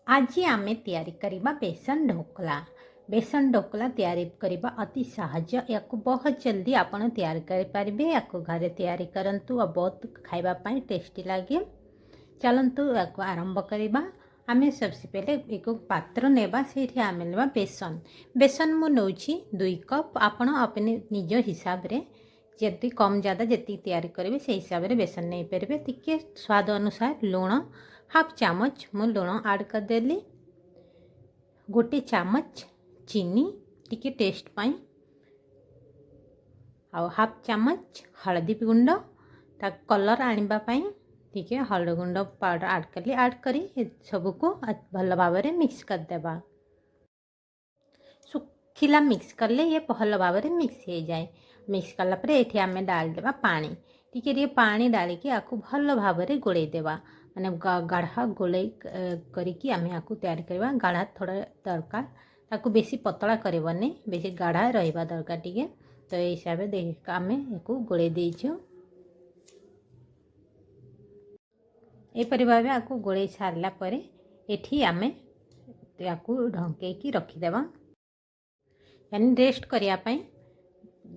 आज आमे तैयारी करिबा बेसन ढोकला। बेसन ढोकला तैयारी करिबा अति सहज। या बहुत जल्दी आपण तैयार कर पारिबे। या घरे तैयारी करंतु और बहुत खाइबा पाई टेस्टी लगे। चलंतु या आरंभ करिबा। आमे सबसे पहले एक पात्र नेबा से आमे नेबा बेसन। बेसन मु नौछि 2 कप। आपण अपने निज हिसाब रे जति कम ज़्यादा जति तैयारी करेंगे से हिसाब से बेसन नहीं पारे। टिके स्वाद अनुसार लुण हाफ चामच मु लुण ऐड करदेली। गोटे चामच चीनी टिके टेस्ट पाई। आ हाफ चामच हळदी गुंड ता कलर आनिबा पाई टिके हळदी गुंड पाउडर ऐड कली। ऐड करी सब को भल भाव में मिक्स कर देबा। सुखिला मिक्स करले ये भल भाव में मिक्स हो जाए। मिक्स कला परे एठी आमे डाल देबा पानी। टिके पानी डालिकी आकु भल भाव में गोले देबा। माने गाढ़ा गोले करिकी आमे आकु तैयार करबा। गाढ़ा थोड़ा दरकार ताकु बेसी पतला करबनी बेसी गाढ़ा रहिबा दरकार टिके। तो ए हिसाब से आमे याकु गोले देइछु। ए परि भाबे आकु गोले सारला परे एठी आमे याकु ढंकेकी रखी देबा। यानी रेस्ट करिया पई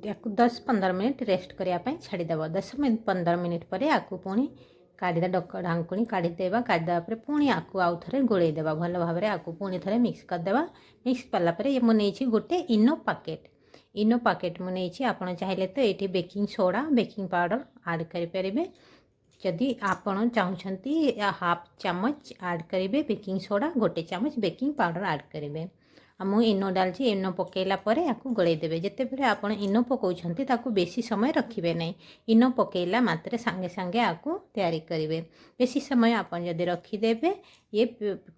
10-15 मिनट रेस्ट करने छाड़देव। 10-15 मिनट पर आपको पुणी काढ़ीदे ढांकुणी काढ़ीदेवा। काढ़ीदेवा पुणी आपको आउ थे गोलैदेवा भल भाव में। आपको पुणी थे मिक्स करदेवा। मिक्स कलापर ये मुझे गोटे इनो पैकेट। इनो पैकेट मुझे आप चाहिए तो ये baking soda baking powder add करेंगे। जदि आपण चाहते हाफ चामच ऐड करेंगे बेकिंग सोडा गोटे चामच बेकिंग पाउडर ऐड करेंगे। मुझे इनो डालची। इनो पकईला आपको गोलैदेवे। जिते बड़े आप इनो पकाउछंती ताकू बेसी समय रखिबे नहीं। इनो पकईला मात्रे सांगे सांगे आपको तैयारी करेंगे। बेसी समय आप जदि रखिदेवे ये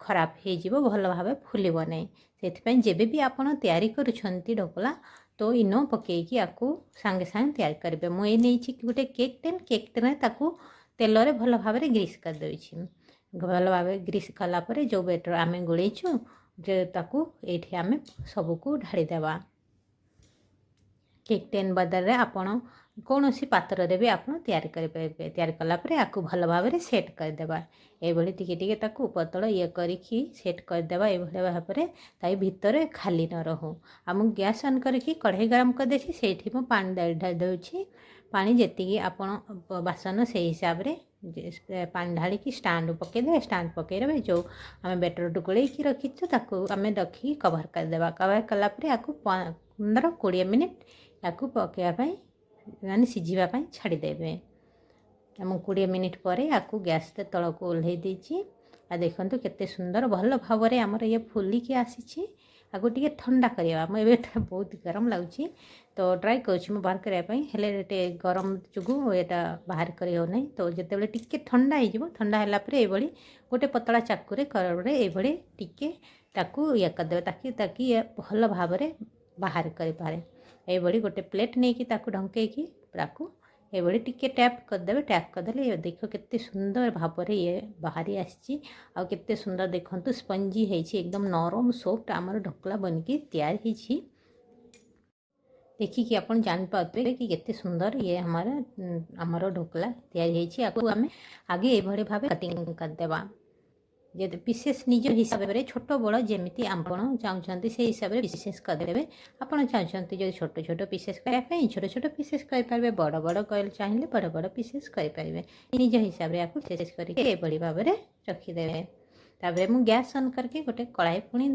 खराब हो भल भाव फुलब नहीं। से जेबे भी आप तैयारी करुछंती ढोकला तो इनो पकईकी आपको सांगे सांगे तैयारी करेंगे। मुझे नहीं गोटे केक टेन ताकू तेलरे भल भाव में ग्रीस कर देछि। भल भाव ग्रीस कलापर जो बेटर आम गोलैछु जे ताकू एठी आमे सबको ढाड़ीदेवा। केक टेन बदल आपण कौन सी पात्र रे भी आप तैयार करेंगे। तैयार कलापर आपको भल भाव में सेट करदेवा। ये टिके ताकू उपरतल ये करिकी सेट करदेवा। ये भाव में ताई भितर खाली न रहू। आम गैस ऑन करके कढ़ाई गरम कर देछि। सेठी मु पानी ढाल देउछि। पानी जेतिकी आपण बासन से हिसाब रे पानी ढालिकी स्टांड पकईदे। स्टांड पकईदे जो आम बेटर गोलैकी रखीचु ताकू आम रखी कवर करदेवा। कवर कलापर आपको 15-20 मिनट आपको पकईवाई माने सिझापी छाड़देवे। आम 20 मिनट पर आपको गैस तल को ओल्हे देछि। आ देखंतु केते सुंदर भल भाव में आमर ये फुलिकी आसी। आगो टे ठंडा करवा। मुझे बहुत गरम लगुच तो ट्राए कर बाहर करने गरम जो यहाँ बाहर करना। तो जिते टिके ठंडा हो ठंडा है ये गोटे पतला चाकू ये टिके ताकू ये करदे ताकि भल भाव में बाहर करे। ये गोटे प्लेट नहीं कि ढंकई ताकू ये टिके टैप करदे। टैप करदे देख केते सुंदर भाव में ये बाहरी आसी। केते सुंदर देखंतु स्पंजी है एकदम नरम सॉफ्ट आमर ढोकला बनकी तैयार होइछि। देखिए आप जान कि केते सुंदर ये आमर ढोकला तैयार होइछि। आपको आमे आगे ये भाव कटिंग करदेवा। जे पीसेस निज हिसाब से छोट बड़ जमी आपण चाहते से हिसाब से पीसेस करदे। आपड़ चाहते जो छोट छोट पीसेस करने छोट छोट पीसेस करेंगे। बड़ बड़ चाहिए बड़ बड़ पीसेस करेंगे। निज हिसाब से आपको पीसेस करके भाव में रखीदे। तापर मु गैस ऑन करके गोटे कढ़ाई पुणी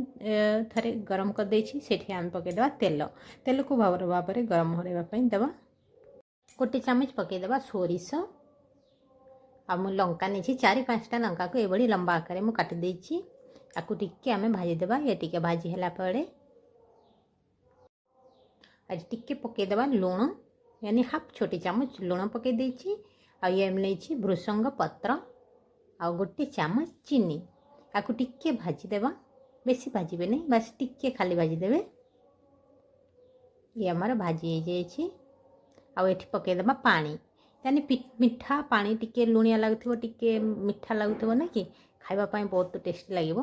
थे गरम कर देछि। सेठी आम पकईदेवा तेल। तेल को भाव में गरम होइबा देवा। गोटे चामच पकईदेवा सोरिष। आ मु लंका नहीं 4-5टा लंका को ये लंबा आकार में काटी देछि। आपको टिके आमे भाजीदेवा। ये टिके भाजी है आज टिके पकईदेवा लुण यानी हाफ छोटी चामच लुण पकई देछि। आ ये नहीं भृसंग पत्र आ गोटे चामच चीनी। आपको टिके भाजीदेवा। बेसी भाजबे नहीं बस टिके खाली भाजीदेवे। ये आमर भाजी हो जाइए। आउ पकईदेवा पानी यानी मीठा पानी टिके लुणिया लगुव टिके मीठा लगुव ना कि खावाई बहुत टेस्टी लगे।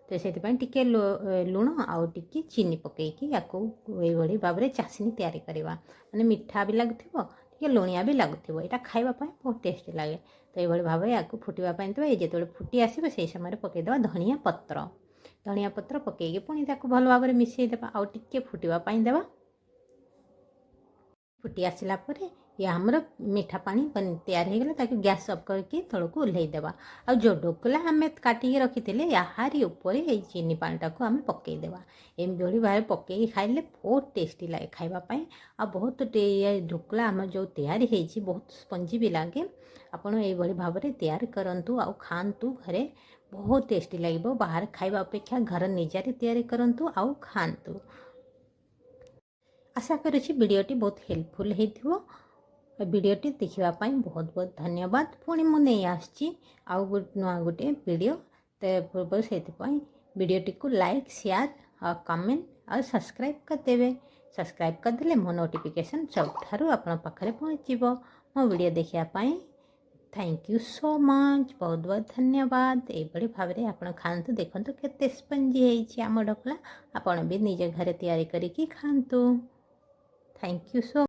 तो से टिके लुण आउ टिके चीनी पकईकी आपको ये भाव में चासीनी तैयारी करवा। माने मीठा भी लगुव टिके लुणिया भी लगुव यहाँ खावाई बहुत टेस्टी लगे। तो ये भाव में आपको फुटापी देवा। ये जो फुटी आसो से समय पकईदेवा धनिया पत्र। धनिया पत्र पकईकि पुणी ताकू भल भाव मिसई देवा आउ टिके फुटिबा पाई देवा। फुटी आसला परे ये हमर मीठा पानी तैयार हो गला ताकि गैस ऑफ करके तलको ओल्हई देवा। आ जो ढोकला आम काटिकी रखी याहारी ऊपर ये चीनी पानीटा को आम पकई देवा। एमभली भाव पकई खाइले बहुत टेस्टी लगे खाइबापी। आ बहुत ढोकला आम जो तैयार होती बहुत स्पंजी भी लगे। आपड़ ये भाव में तैयार करूँ आ खातु घरे बहुत टेस्टी लगे। बाहर खाइबा अपेक्षा घर निजारे तैयारी करूँ आउ खातु। आशा करुँची वीडियोटी बहुत हेल्पफुल होइथिबो। वीडियोटी देखिबापी बहुत बहुत धन्यवाद। पुणी मु नहीं आसची आउ नुआ गोटे वीडियो पूर्व से वीडियोटी को लाइक शेयर और कमेंट और सब्सक्राइब करदेवे। सब्सक्राइब करदे मो नोटिफिकेशन सबठारु आपण पाखरे पहुँचो। मो वीडियो देखापी थैंक यू सो मच। बहुत बहुत धन्यवाद। ये भाव में आप खातु देखो केते स्पंजी होइछि आम ढोकला। आपण भी निज घरे तैयारी करिकी खातु। Thank you so